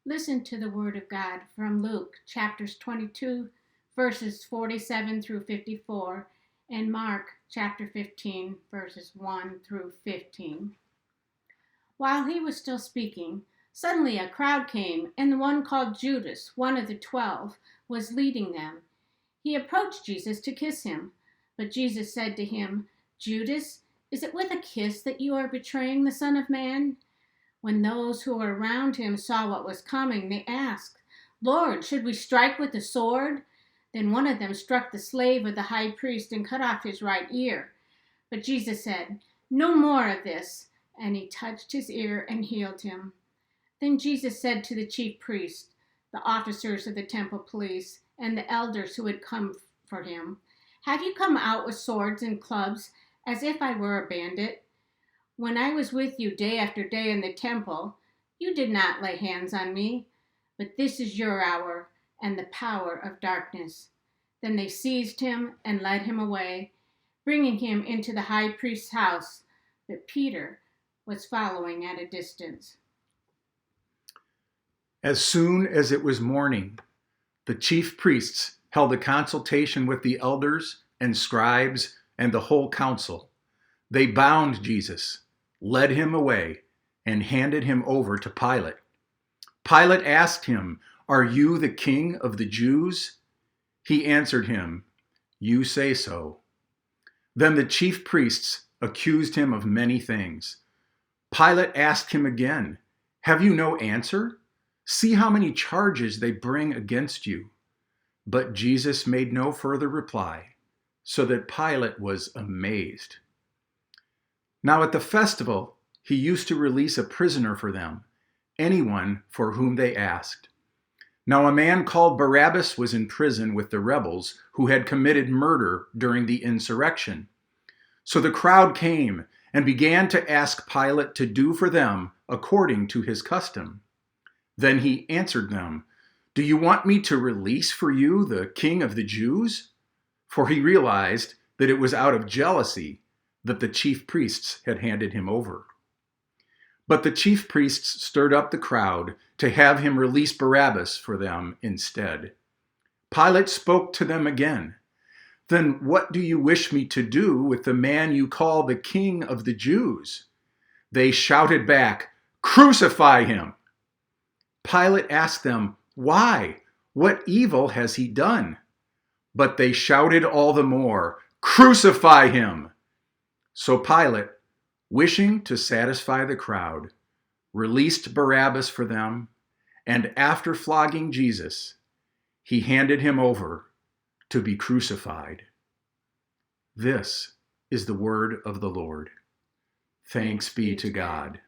Listen to the word of God from Luke chapters 22, verses 47 through 54, and Mark chapter 15, verses 1 through 15. While he was still speaking, suddenly a crowd came, and the one called Judas, one of the 12, was leading them. He approached Jesus to kiss him, but Jesus said to him, "Judas, is it with a kiss that you are betraying the Son of Man?" When those who were around him saw what was coming, they asked, "Lord, should we strike with the sword?" Then one of them struck the slave of the high priest and cut off his right ear. But Jesus said, "No more of this." And he touched his ear and healed him. Then Jesus said to the chief priests, the officers of the temple police, and the elders who had come for him, "Have you come out with swords and clubs as if I were a bandit? When I was with you day after day in the temple, you did not lay hands on me, but this is your hour and the power of darkness." Then they seized him and led him away, bringing him into the high priest's house, but Peter was following at a distance. As soon as it was morning, the chief priests held a consultation with the elders and scribes and the whole council. They bound Jesus, led him away, and handed him over to Pilate. Pilate asked him, "Are you the king of the Jews?" He answered him, "You say so." Then the chief priests accused him of many things. Pilate asked him again, "Have you no answer? See how many charges they bring against you." But Jesus made no further reply, so that Pilate was amazed. Now at the festival, he used to release a prisoner for them, anyone for whom they asked. Now a man called Barabbas was in prison with the rebels who had committed murder during the insurrection. So the crowd came and began to ask Pilate to do for them according to his custom. Then he answered them, "Do you want me to release for you the king of the Jews?" For he realized that it was out of jealousy that the chief priests had handed him over. But the chief priests stirred up the crowd to have him release Barabbas for them instead. Pilate spoke to them again. "Then what do you wish me to do with the man you call the king of the Jews?" They shouted back, "Crucify him!" Pilate asked them, "Why? What evil has he done?" But they shouted all the more, "Crucify him!" So Pilate, wishing to satisfy the crowd, released Barabbas for them, and after flogging Jesus, he handed him over to be crucified. This is the word of the Lord. Thanks be to God.